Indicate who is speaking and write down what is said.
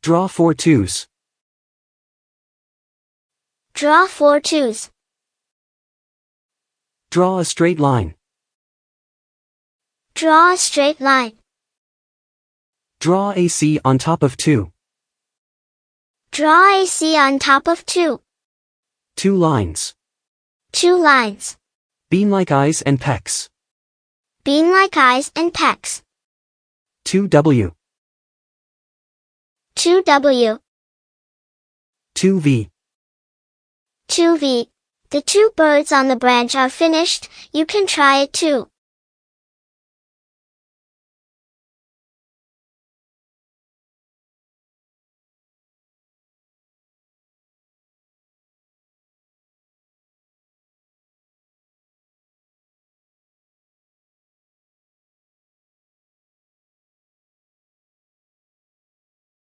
Speaker 1: Draw 4 2's.
Speaker 2: Draw 4 2's.
Speaker 1: Draw a straight line.
Speaker 2: Draw a straight line.
Speaker 1: Draw AC on top of 2.
Speaker 2: Draw AC on top of 2.
Speaker 1: 2 lines.
Speaker 2: 2 lines.
Speaker 1: Bean like eyes and pecs.
Speaker 2: Bean like eyes and pecs.
Speaker 1: 2W.
Speaker 2: 2W.
Speaker 1: 2V.
Speaker 2: 2V. The 2 birds on the branch are finished, you can try it too.